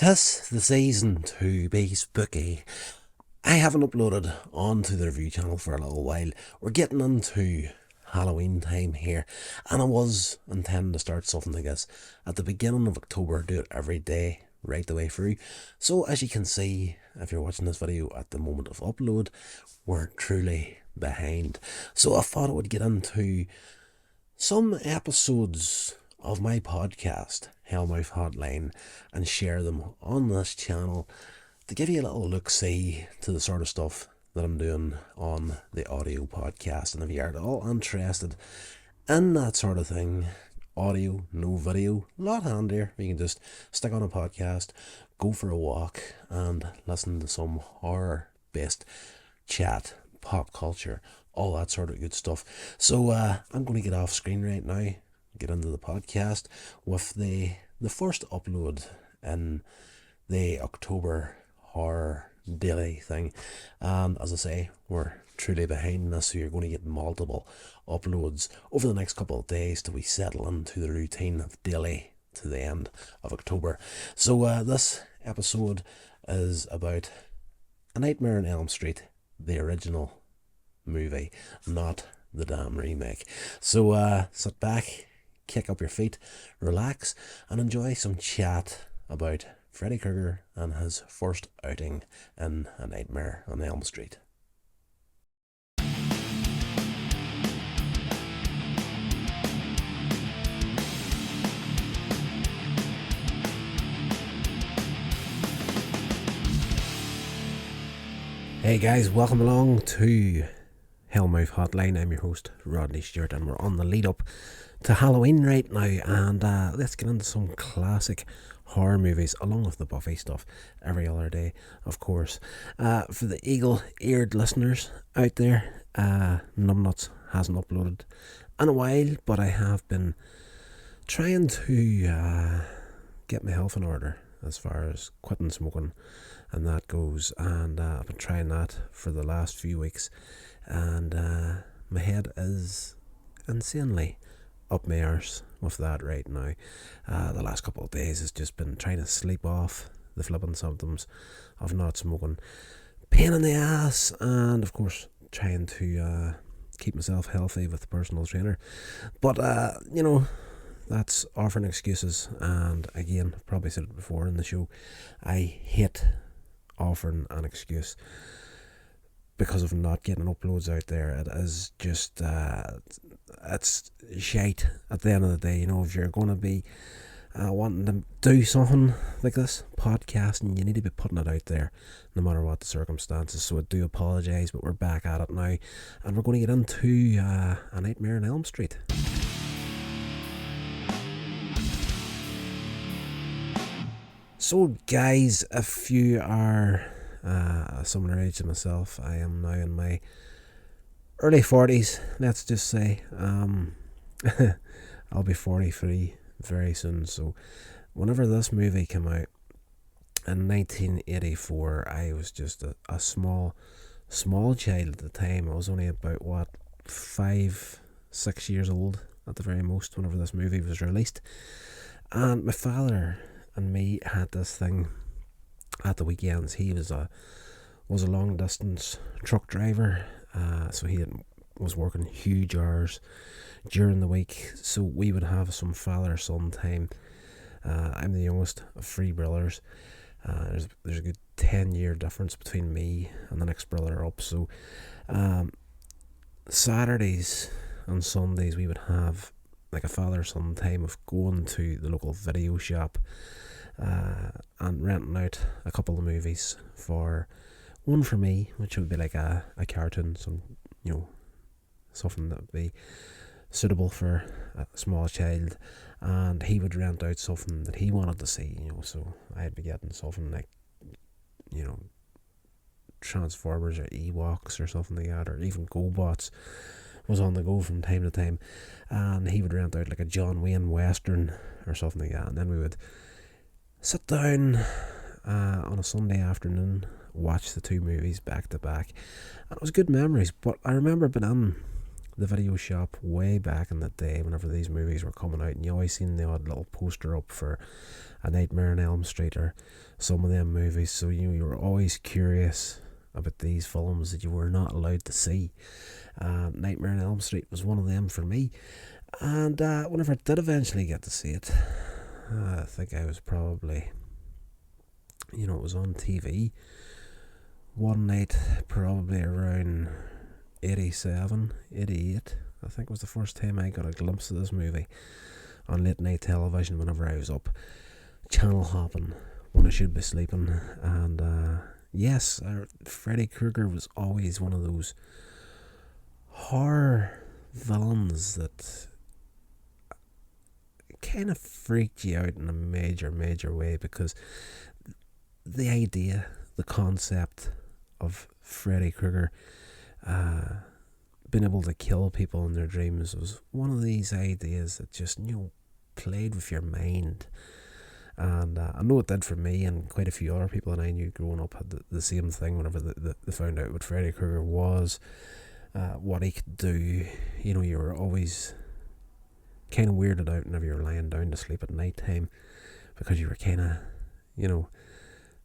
'Tis the season to be spooky. I haven't uploaded onto the review channel for a little while. We're getting into Halloween time here, and I was intending to start something like this at the beginning of October, do it every day right the way through. So as you can see, if you're watching this video at the moment of upload, we're truly behind. So I thought I would get into some episodes of my podcast, Hellmouth Hotline, and share them on this channel to give you a little look-see to the sort of stuff that I'm doing on the audio podcast. And if you're at all interested in that sort of thing, audio, no video, a lot handier. You can just stick on a podcast, go for a walk, and listen to some horror-based chat, pop culture, all that sort of good stuff. So I'm going to get off screen right now, get into the podcast with the first upload in the October horror daily thing. And as I say, we're truly behind this, so you're going to get multiple uploads over the next couple of days till we settle into the routine of daily to the end of October. So this episode is about A Nightmare on Elm Street, the original movie, not the damn remake. So sit back, kick up your feet, relax, and enjoy some chat about Freddy Krueger and his first outing in A Nightmare on Elm Street. Hey guys, welcome along to Hellmouth Hotline. I'm your host, Rodney Stewart, and we're on the lead up to Halloween right now, and let's get into some classic horror movies along with the Buffy stuff every other day, of course. For the eagle-eared listeners out there, Numbnuts hasn't uploaded in a while, but I have been trying to get my health in order as far as quitting smoking and that goes, and I've been trying that for the last few weeks, and my head is insanely up my arse with that right now. The last couple of days has just been trying to sleep off the flipping symptoms of not smoking, pain in the ass, and of course trying to keep myself healthy with the personal trainer. But that's offering excuses, and again, I've probably said it before in the show, I hate offering an excuse because of not getting uploads out there. It is just it's shite at the end of the day. You know, if you're going to be wanting to do something like this podcasting, you need to be putting it out there no matter what the circumstances. So I do apologise, but we're back at it now, and we're going to get into A Nightmare on Elm Street. So guys, if you are a similar age to myself, I am now in my early 40s, let's just say. I'll be 43 very soon, so whenever this movie came out in 1984, I was just a small child at the time. I was only about 5-6 years old at the very most whenever this movie was released, and my father and me had this thing at the weekends. He was a long distance truck driver, so he was working huge hours during the week, so we would have some father-son time. I'm the youngest of 3 brothers. There's a good 10-year difference between me and the next brother up, so Saturdays and Sundays we would have like a father-son time of going to the local video shop and renting out a couple of movies. For one for me, which would be like a cartoon, something that would be suitable for a small child, and he would rent out something that he wanted to see, so I'd be getting something like, Transformers or Ewoks or something like that, or even GoBots was on the go from time to time, and he would rent out like a John Wayne Western or something like that, and then we would sit down on a Sunday afternoon, watch the 2 movies back to back, and it was good memories. But I remember being in the video shop way back in the day whenever these movies were coming out, and you always seen the odd little poster up for A Nightmare on Elm Street or some of them movies, so you were always curious about these films that you were not allowed to see. Nightmare on Elm Street was one of them for me, and whenever I did eventually get to see it, I think I was probably, it was on TV one night, probably around 87, 88, I think was the first time I got a glimpse of this movie on late night television whenever I was up channel hopping when I should be sleeping. And yes, Freddy Krueger was always one of those horror villains that kind of freaked you out in a major way, because the idea, the concept of Freddy Krueger being able to kill people in their dreams was one of these ideas that just played with your mind. And I know it did for me, and quite a few other people that I knew growing up had the same thing whenever they found out what Freddy Krueger was, what he could do. You were always kind of weirded out whenever you were lying down to sleep at night time, because you were kind of,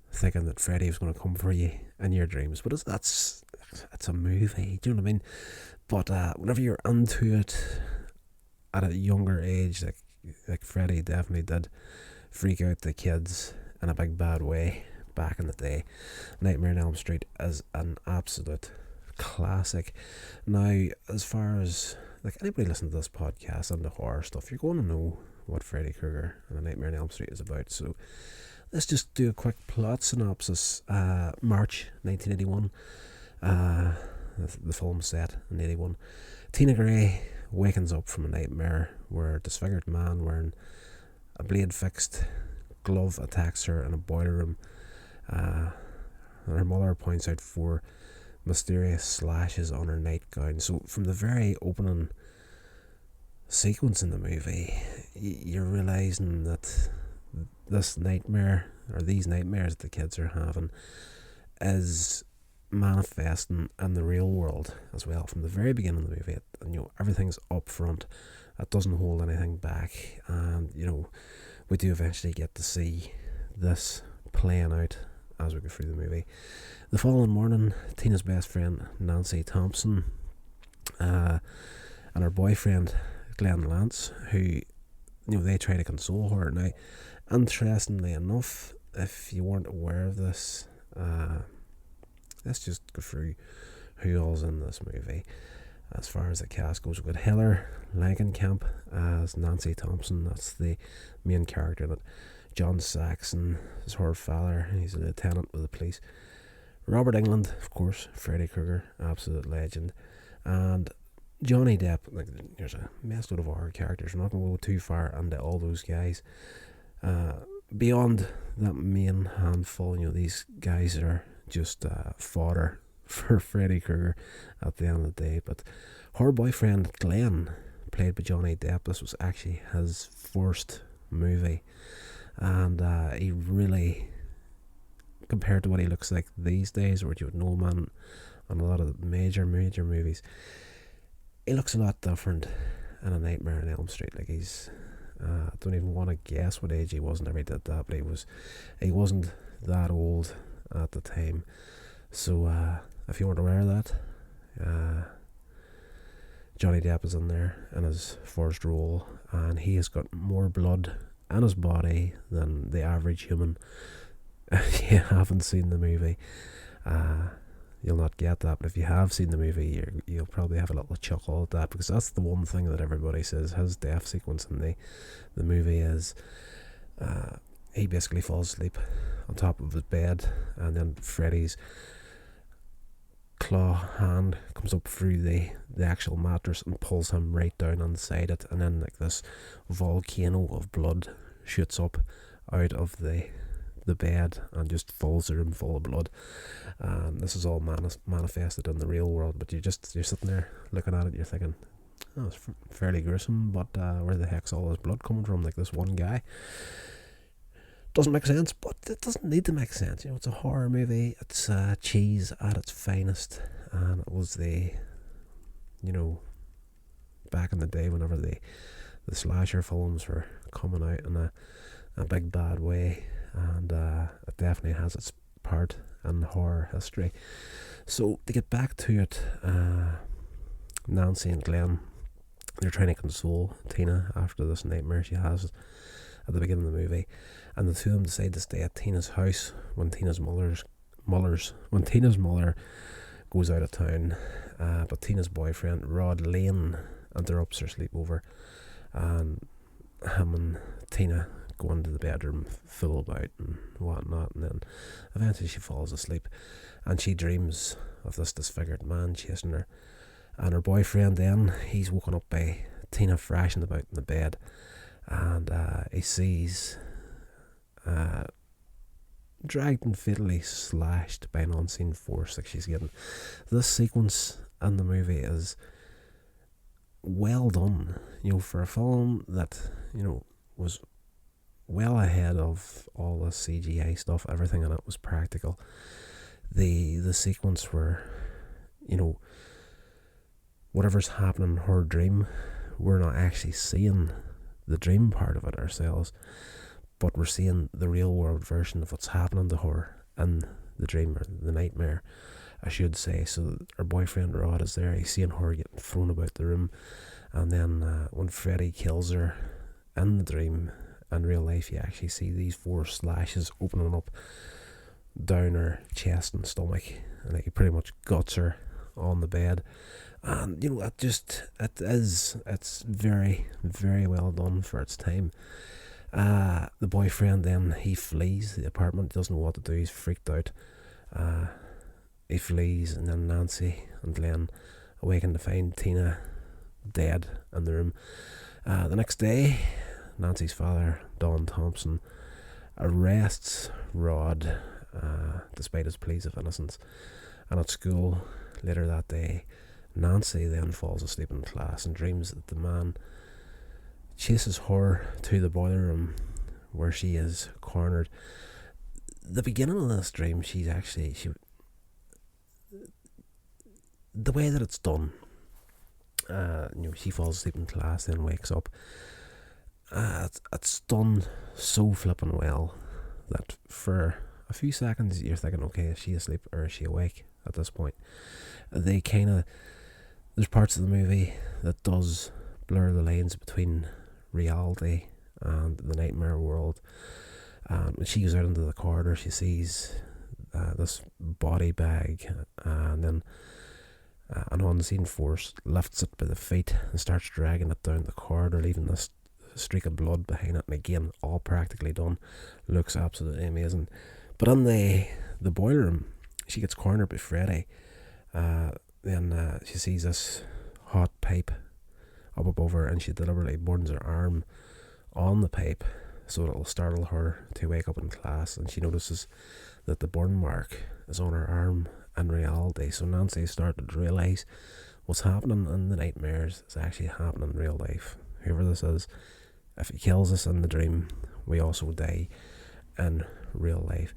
thinking that Freddy was going to come for you in your dreams. But it's a movie, do you know what I mean? But whenever you're into it at a younger age, like Freddy definitely did freak out the kids in a big bad way back in the day. Nightmare on Elm Street is an absolute classic. Now, as far as anybody listening to this podcast and the horror stuff, you're going to know what Freddy Krueger and A Nightmare on Elm Street is about. So let's just do a quick plot synopsis. March 1981. The film set in 81. Tina Gray wakens up from a nightmare where a disfigured man wearing a blade-fixed glove attacks her in a boiler room. And her mother points out 4 mysterious slashes on her nightgown. So from the very opening sequence in the movie, you're realising that this nightmare, or these nightmares that the kids are having, is manifesting in the real world as well. From the very beginning of the movie, everything's up front. It doesn't hold anything back, and we do eventually get to see this playing out as we go through the movie. The following morning, Tina's best friend Nancy Thompson and her boyfriend Glenn Lance, who they try to console her. Now, interestingly enough, if you weren't aware of this, let's just go through who all's in this movie. As far as the cast goes, we've got Heather Langenkamp as Nancy Thompson. That's the main character in it. John Saxon is her father. He's a lieutenant with the police. Robert Englund, of course, Freddy Krueger, absolute legend. And Johnny Depp. There's a mess load of horror characters. We're not going to go too far into all those guys. Beyond that main handful, these guys are just fodder for Freddy Krueger at the end of the day. But her boyfriend Glenn, played by Johnny Depp, this was actually his first movie, and he really, compared to what he looks like these days, or what you would know him on a lot of major movies, he looks a lot different in A Nightmare on Elm Street. He's I don't even want to guess what age he was whenever he did that, but he wasn't that old at the time. So if you weren't aware of that, Johnny Depp is in there in his first role, and he has got more blood in his body than the average human. If you haven't seen the movie, you'll not get that, but if you have seen the movie, you'll probably have a little chuckle at that, because that's the one thing that everybody says his death sequence in the movie is, he basically falls asleep on top of his bed, and then Freddy's claw hand comes up through the actual mattress and pulls him right down inside it, and then this volcano of blood shoots up out of the bed and just fills the room full of blood. This is all manifested in the real world, but you're sitting there looking at it, you're thinking, oh, it's fairly gruesome, but where the heck's all this blood coming from? This one guy. Doesn't make sense, but it doesn't need to make sense. It's a horror movie. It's cheese at its finest, and it was the back in the day whenever the slasher films were coming out in a big bad way, and it definitely has its part in horror history. So to get back to it, Nancy and Glenn, they're trying to console Tina after this nightmare she has at the beginning of the movie, and the two of them decide to stay at Tina's house when Tina's mother goes out of town. But Tina's boyfriend Rod Lane interrupts her sleepover, and him and Tina go into the bedroom, fool about and whatnot, and then eventually she falls asleep, and she dreams of this disfigured man chasing her. And her boyfriend then, he's woken up by Tina thrashing about in the bed, and he sees dragged and fatally slashed by an unseen force that she's getting. This sequence in the movie is well done, for a film that, was well ahead of all the CGI stuff. Everything in it was practical. The sequence where, whatever's happening in her dream, we're not actually seeing the dream part of it ourselves, but we're seeing the real world version of what's happening to her in the dream, or the nightmare, I should say. So her boyfriend Rod is there, he's seeing her getting thrown about the room, and then when Freddy kills her in the dream, in real life you actually see these 4 slashes opening up down her chest and stomach, and he pretty much guts her on the bed. And it's very, very well done for its time. The boyfriend then, he flees the apartment, doesn't know what to do, he's freaked out. He flees, and then Nancy and Glenn awaken to find Tina dead in the room. The next day, Nancy's father, Don Thompson, arrests Rod despite his pleas of innocence. And at school later that day, Nancy then falls asleep in class and dreams that the man chases her to the boiler room where she is cornered. The beginning of this dream, the way that it's done, she falls asleep in class, then wakes up. It's done so flippin' well that for a few seconds you're thinking, okay, is she asleep or is she awake at this point? There's parts of the movie that does blur the lines between reality and the nightmare world. When she goes out into the corridor, she sees this body bag, and then an unseen force lifts it by the feet and starts dragging it down the corridor, leaving this streak of blood behind it. And again, all practically done, looks absolutely amazing. But in the boiler room, she gets cornered by Freddy. Then she sees this hot pipe up above her, and she deliberately burns her arm on the pipe so it'll startle her to wake up in class. And she notices that the burn mark is on her arm in reality. So Nancy started to realise what's happening in the nightmares is actually happening in real life. Whoever this is, if he kills us in the dream, we also die in real life.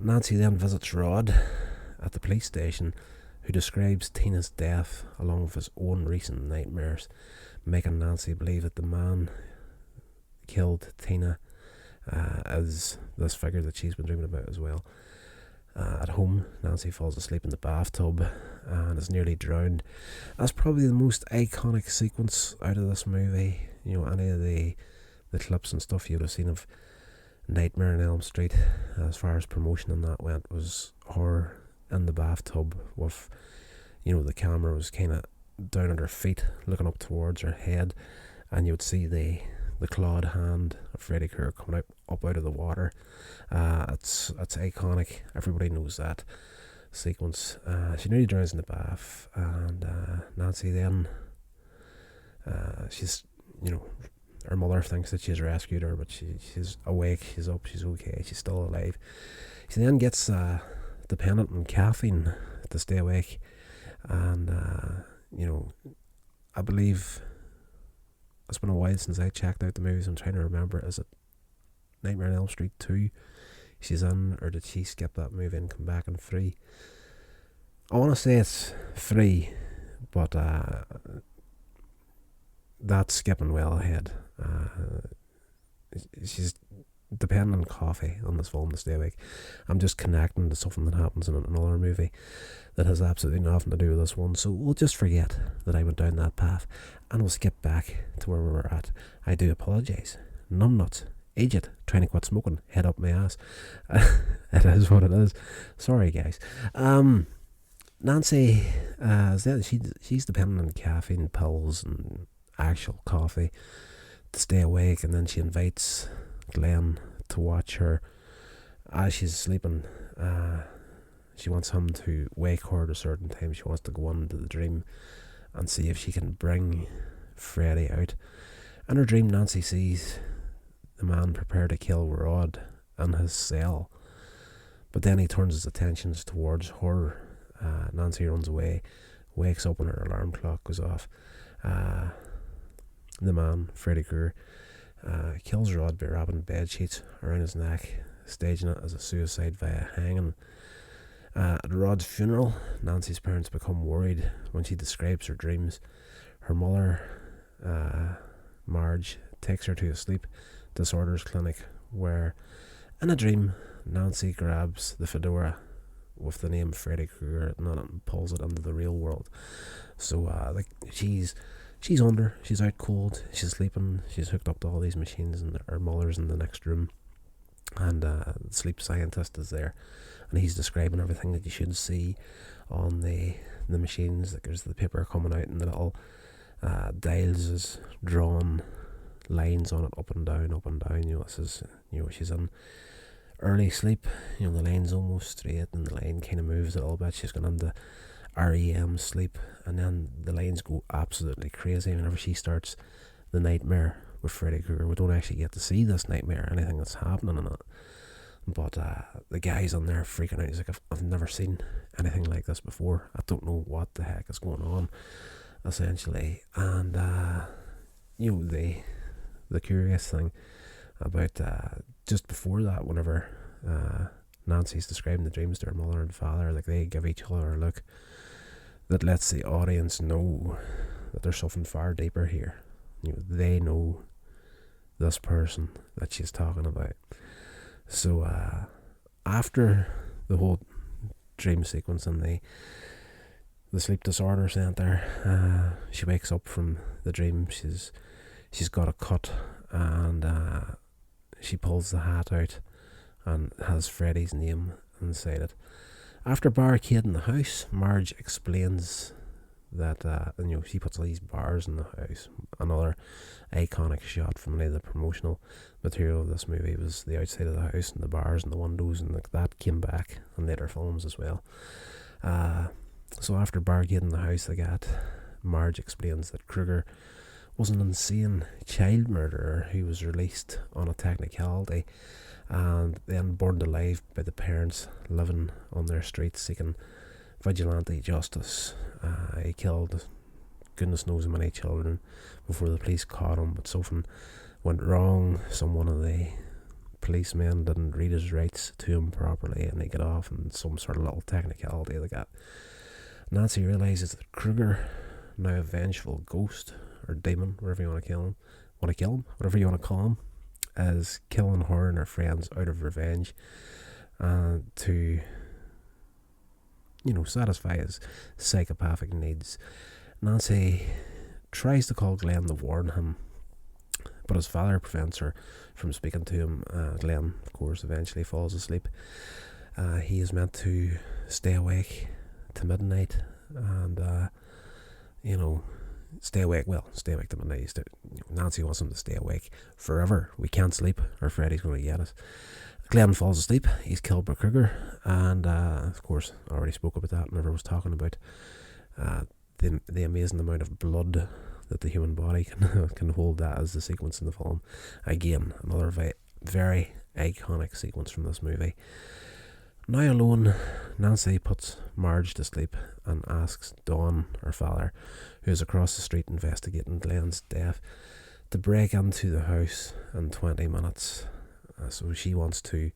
Nancy then visits Rod at the police station, who describes Tina's death along with his own recent nightmares, making Nancy believe that the man killed Tina is this figure that she's been dreaming about as well. At home, Nancy falls asleep in the bathtub and is nearly drowned. That's probably the most iconic sequence out of this movie. Any of the clips and stuff you would have seen of Nightmare on Elm Street, as far as promotion and that went, was her in the bathtub with, the camera was kind of down at her feet, looking up towards her head, and you would see the clawed hand of Freddy Krueger coming up out of the water. It's iconic. Everybody knows that sequence. She nearly drowns in the bath, and Nancy then, she's, her mother thinks that she's rescued her, but she's awake, she's up, she's okay, she's still alive. She then gets dependent on caffeine to stay awake, and I believe it's been a while since I checked out the movies. I'm trying to remember, is it Nightmare on Elm Street 2 she's in, or did she skip that movie and come back in 3? I want to say it's 3, but that's skipping well ahead. She's depending on coffee on this film to stay awake. I'm just connecting to something that happens in another movie that has absolutely nothing to do with this one. So we'll just forget that I went down that path and we'll skip back to where we were at. I do apologise. Numbnuts. Idiot. Trying to quit smoking. Head up my ass. It is what it is. Sorry, guys. Nancy, she's dependent on caffeine pills and actual coffee to stay awake, and then she invites Glenn to watch her as she's sleeping. She wants him to wake her at a certain time. She wants to go into the dream and see if she can bring Freddy out. In her dream, Nancy sees the man prepared to kill Rod in his cell, but then he turns his attentions towards her. Nancy runs away, wakes up when her alarm clock goes off. The man, Freddy Krueger, kills Rod by wrapping bed sheets around his neck, staging it as a suicide via hanging. At Rod's funeral, Nancy's parents become worried when she describes her dreams. Her mother, Marge, takes her to a sleep disorders clinic where, in a dream, Nancy grabs the fedora with the name Freddy Krueger and pulls it into the real world. So she's under, she's out cold, she's sleeping, she's hooked up to all these machines, and her mother's in the next room, and the sleep scientist is there, and he's describing everything that you should see on the machines. Like there's the paper coming out and the little dials is drawn lines on it, up and down, this is, she's in early sleep, the line's almost straight and the line kind of moves a little bit. She's gone into REM sleep, and then the lines go absolutely crazy whenever she starts the nightmare with Freddy Krueger. We don't actually get to see this nightmare or anything that's happening in it, but the guy's on there freaking out. He's like, I've never seen anything like this before. I don't know what the heck is going on, essentially. And the curious thing about just before that, whenever Nancy's describing the dreams to her mother and father, like they give each other a look that lets the audience know that there's something far deeper here. They know this person that she's talking about. So after the whole dream sequence in the sleep disorder centre, she wakes up from the dream. She's got a cut, and she pulls the hat out and has Freddy's name inside it. After barricading the house, Marge explains that she puts all these bars in the house. Another iconic shot from any of the promotional material of this movie was the outside of the house and the bars and the windows, and that came back in later films as well. So after barricading the house, Marge explains that Krueger was an insane child murderer who was released on a technicality and then burned alive by the parents living on their streets seeking vigilante justice. He killed goodness knows how many children before the police caught him, but something went wrong. One of the policemen didn't read his rights to him properly, and he got off in some sort of little technicality like that. Nancy realises that Krueger, now a vengeful ghost or demon, whatever you want to whatever you want to call him, is killing her and her friends out of revenge, to satisfy his psychopathic needs. Nancy tries to call Glenn to warn him, but his father prevents her from speaking to him. Glenn, of course, eventually falls asleep. He is meant to stay awake to midnight, and stay awake to midnight. Nancy wants him to stay awake forever. We can't sleep or Freddy's going to get us. Glenn falls asleep. He's killed by Krueger, and of course I already spoke about that whenever I was talking about the amazing amount of blood that the human body can hold. That as the sequence in the film. Again, another very iconic sequence from this movie. Now alone, Nancy puts Marge to sleep and asks Dawn, her father, who is across the street investigating Glenn's death, to break into the house in 20 minutes. So she wants to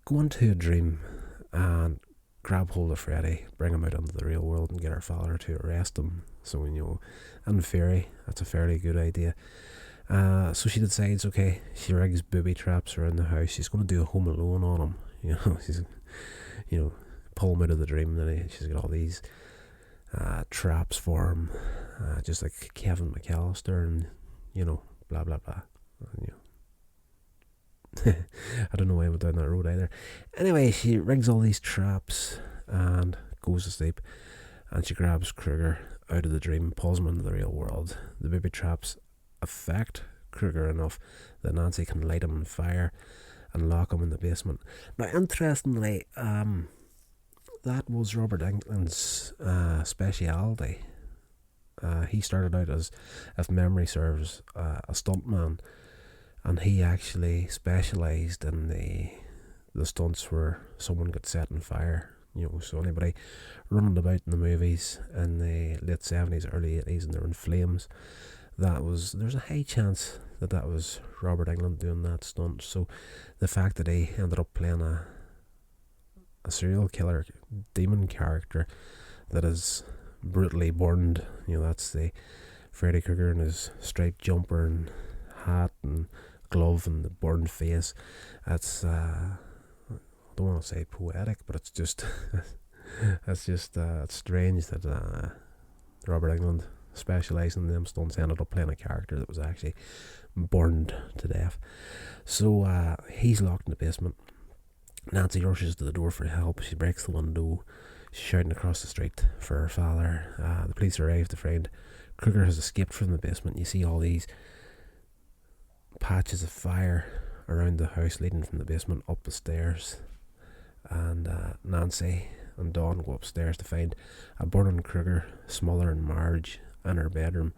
go into a dream and grab hold of Freddy, bring him out into the real world, and get her father to arrest him So, and fairy, that's a fairly good idea. So she decides, okay, she rigs booby traps around the house. She's going to do a Home Alone on him. She's, pull him out of the dream. And then she's got all these traps for him, just like Kevin McAllister, and blah blah blah. I don't know why I went down that road either. Anyway, she rigs all these traps and goes to sleep, and she grabs Krueger out of the dream, pulls him into the real world. The booby traps affect Krueger enough that Nancy can light him on fire and lock him in the basement. Now, interestingly, that was Robert Englund's speciality. He started out as, if memory serves, a stuntman, and he actually specialised in the stunts where someone got set on fire. So anybody running about in the movies in the late 70s, early 80s, and they're in flames, there's a high chance that was Robert Englund doing that stunt. So the fact that he ended up playing a serial killer demon character that is brutally burned, that's the Freddy Krueger in his striped jumper and hat and glove and the burned face. That's I don't want to say poetic, but it's just it's strange that Robert Englund, specialising in them stunts, ended up playing a character that was actually burned to death. So he's locked in the basement. Nancy rushes to the door for help. She breaks the window. She's shouting across the street for her father. The police arrive to find Krueger has escaped from the basement. You see all these patches of fire around the house leading from the basement up the stairs. And Nancy and Dawn go upstairs to find a burning Krueger smothering Marge in her bedroom.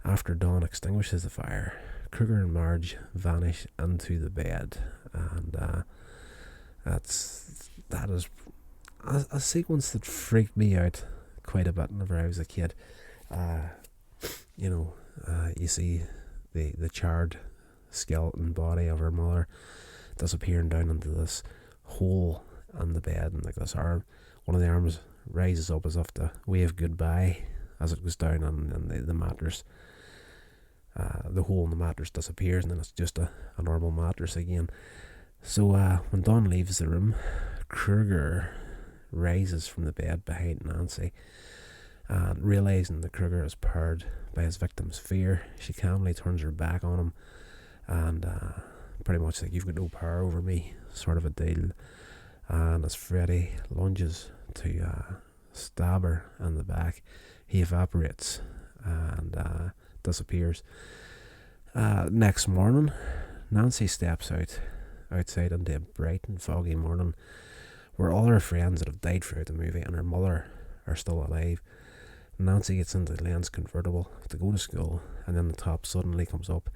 After Dawn extinguishes the fire, Krueger and Marge vanish into the bed, and that is a sequence that freaked me out quite a bit whenever I was a kid. You see the charred skeleton body of her mother disappearing down into this hole in the bed, and like this arm, one of the arms rises up as if to wave goodbye as it goes down, and the mattress, the hole in the mattress disappears, and then it's just a normal mattress again. So when Dawn leaves the room, Krueger rises from the bed behind Nancy, and realising that Krueger is purred by his victim's fear, she calmly turns her back on him, and pretty much like, "You've got no power over me," sort of a deal. And as Freddy lunges to stab her in the back, he evaporates and disappears. Next morning, Nancy steps outside into a bright and foggy morning where all her friends that have died throughout the movie and her mother are still alive. Nancy gets into Glenn's convertible to go to school, and then the top suddenly comes up,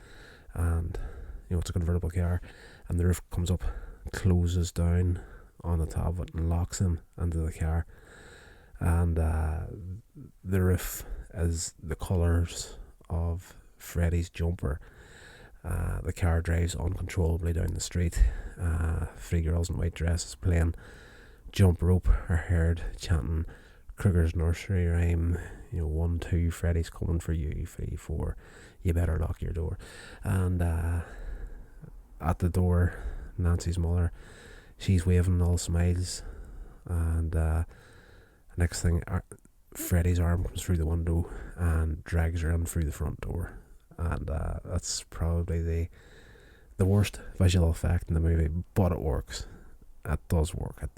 and it's a convertible car, and the roof comes up, closes down on the top of it, and locks him into the car. And the roof is the colours of Freddy's jumper. The car drives uncontrollably down the street. 3 girls in white dresses playing jump rope are heard chanting Krueger's nursery rhyme, 1, 2, Freddy's coming for you, 3, 4, you better lock your door. And at the door, Nancy's mother, she's waving all smiles, and next thing, Freddy's arm comes through the window and drags her in through the front door. And that's probably the worst visual effect in the movie, but it works. It does work. It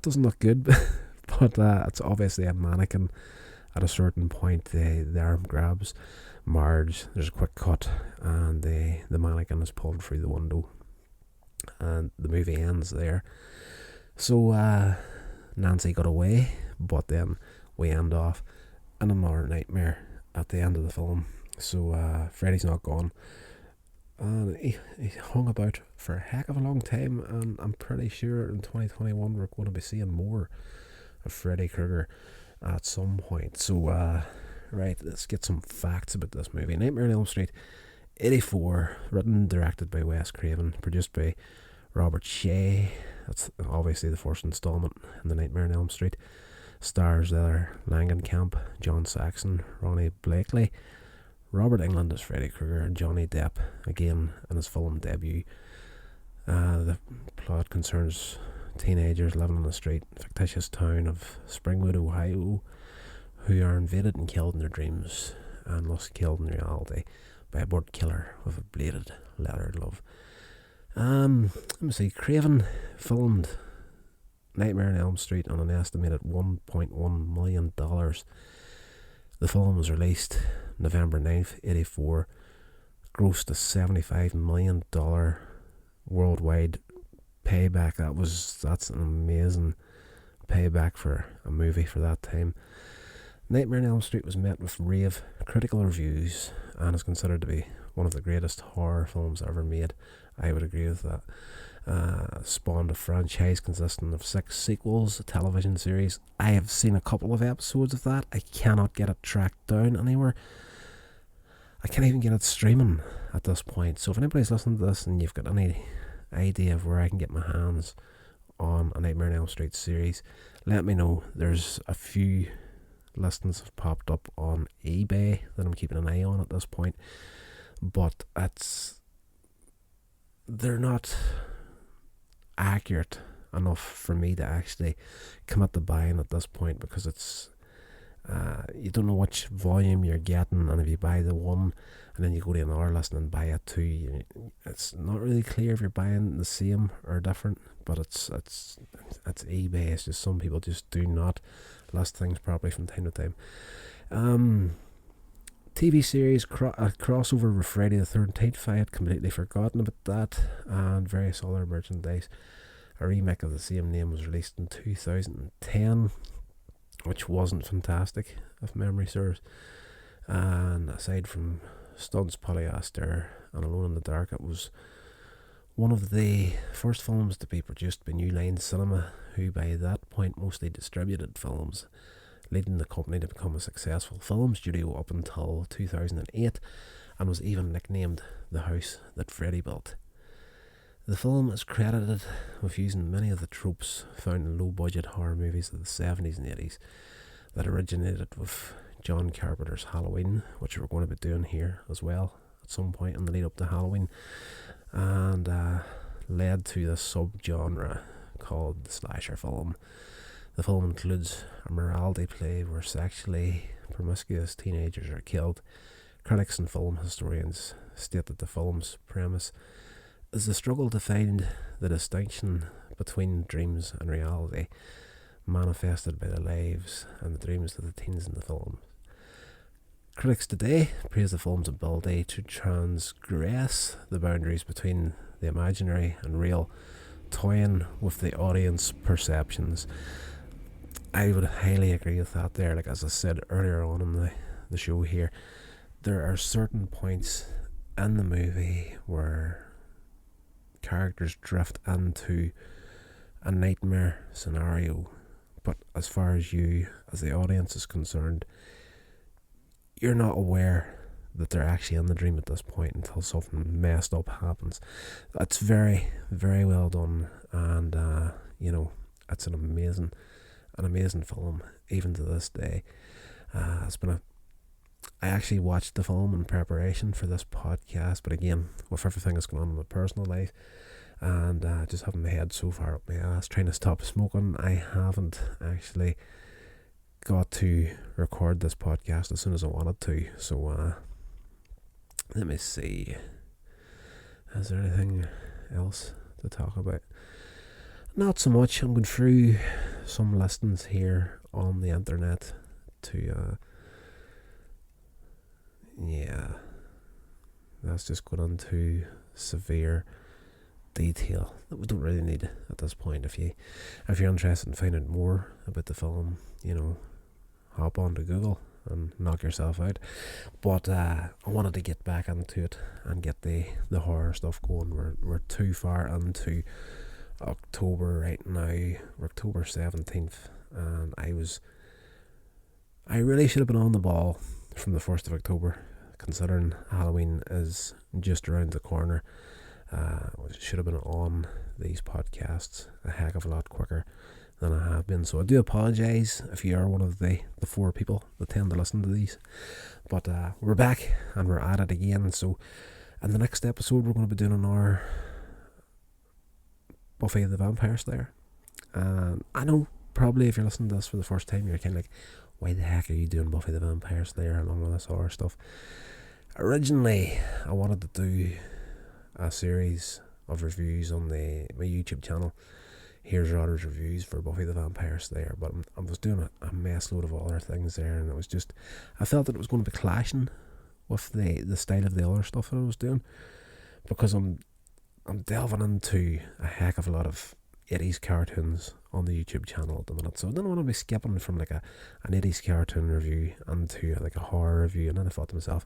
doesn't look good, but it's obviously a mannequin. At a certain point, the arm grabs Marge. There's a quick cut, and the mannequin is pulled through the window, and the movie ends there. So Nancy got away, but then we end off in another nightmare at the end of the film. So Freddy's not gone, and he hung about for a heck of a long time, and I'm pretty sure in 2021 we're going to be seeing more of Freddy Krueger at some point. So right, let's get some facts about this movie. Nightmare on Elm Street 84, written and directed by Wes Craven, produced by Robert Shea, It's obviously the first installment in the Nightmare on Elm Street. Stars there Langenkamp, John Saxon, Ronnie Blakely, Robert Englund as Freddy Krueger, and Johnny Depp again in his film debut. The plot concerns teenagers living in the fictitious town of Springwood, Ohio, who are invaded and killed in their dreams and lost killed in reality by a bird killer with a bladed leather glove. Let me see. Craven filmed Nightmare on Elm Street on an estimated $1.1 million. The film was released November 9th, 1984, grossed a $75 million worldwide payback. That's an amazing payback for a movie for that time. Nightmare on Elm Street was met with rave critical reviews and is considered to be one of the greatest horror films ever made. I would agree with that. Spawned a franchise consisting of 6 sequels, a television series. I have seen a couple of episodes of that. I cannot get it tracked down anywhere. I can't even get it streaming at this point. So if anybody's listening to this and you've got any idea of where I can get my hands on a Nightmare on Elm Street series, let me know. There's a few listings have popped up on eBay that I'm keeping an eye on at this point, but they're not accurate enough for me to actually commit to buying at this point, because it's you don't know which volume you're getting, and if you buy the one and then you go to another listing and buy it too, it's not really clear if you're buying the same or different. But it's eBay. It's just some people just do not list things properly from time to time. TV series crossover with Friday the 13th. I had completely forgotten about that, and various other merchandise. A remake of the same name was released in 2010, which wasn't fantastic, if memory serves. And aside from Stunts, Polyester, and Alone in the Dark, it was one of the first films to be produced by New Line Cinema, who by that point mostly distributed films, leading the company to become a successful film studio up until 2008, and was even nicknamed the house that Freddy built. The film is credited with using many of the tropes found in low-budget horror movies of the 70s and 80s that originated with John Carpenter's Halloween, which we're going to be doing here as well at some point in the lead up to Halloween, and led to this subgenre called the slasher film. The film includes a morality play where sexually promiscuous teenagers are killed. Critics and film historians state that the film's premise is the struggle to find the distinction between dreams and reality, manifested by the lives and the dreams of the teens in the film. Critics today praise the film's ability to transgress the boundaries between the imaginary and real, toying with the audience perceptions. I would highly agree with that there. Like, as I said earlier on in the show here, there are certain points in the movie where characters drift into a nightmare scenario, but as far as you as the audience is concerned, you're not aware that they're actually in the dream at this point until something messed up happens. That's very, very well done, and it's an amazing film even to this day. I actually watched the film in preparation for this podcast, but again, with everything that's going on in my personal life and just having my head so far up my ass trying to stop smoking, I haven't actually got to record this podcast as soon as I wanted to. So let me see, is there anything else to talk about? Not so much. I'm going through some listings here on the internet to that's just going into severe detail that we don't really need at this point. If you're interested in finding more about the film, hop on to Google and knock yourself out. But I wanted to get back into it and get the horror stuff going. We're too far into October right now. We're October 17th, and I really should have been on the ball from the 1st of October, considering Halloween is just around the corner. Should have been on these podcasts a heck of a lot quicker than I have been. So I do apologise if you are one of the 4 people that tend to listen to these. But we're back and we're at it again. So in the next episode, we're going to be doing our Buffy the Vampire Slayer. I know probably if you're listening to this for the first time, you're kind of like, why the heck are you doing Buffy the Vampire Slayer and all of this horror stuff? Originally, I wanted to do a series of reviews on my YouTube channel. Here's Rodder's reviews for Buffy the Vampire Slayer, but I was doing a mess load of other things there, and it was just, I felt that it was going to be clashing with the style of the other stuff that I was doing, because I'm delving into a heck of a lot of 80s cartoons on the YouTube channel at the minute, so I didn't want to be skipping from like an 80s cartoon review into like a horror review. And then I thought to myself,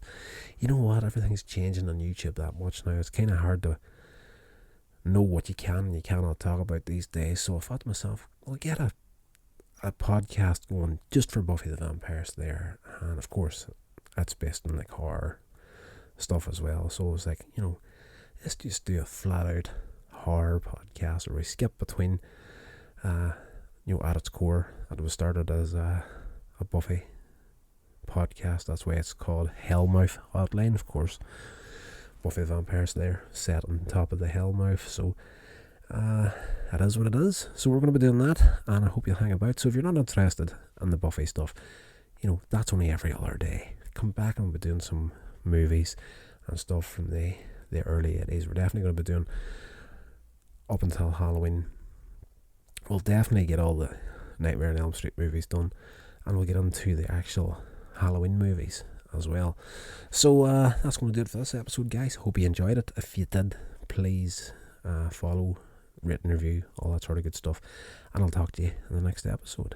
you know what, everything's changing on YouTube that much now, it's kind of hard to know what you can and you cannot talk about these days. So I thought to myself, well, get a podcast going just for Buffy the Vampire Slayer, and of course that's based on like horror stuff as well. So I was like, let's just do a flat out horror podcast where we skip between at its core, it was started as a Buffy podcast. That's why it's called Hellmouth Hotline, of course. Buffy the Vampire Slayer set on top of the Hellmouth, so it is what it is. So we're going to be doing that, and I hope you'll hang about. So if you're not interested in the Buffy stuff, that's only every other day. Come back and we'll be doing some movies and stuff from the early 80s. We're definitely going to be doing up until Halloween. We'll definitely get all the Nightmare on Elm Street movies done, and we'll get into the actual Halloween movies as well. So that's going to do it for this episode, guys. Hope you enjoyed it. If you did, please follow, rate and review, all that sort of good stuff, and I'll talk to you in the next episode.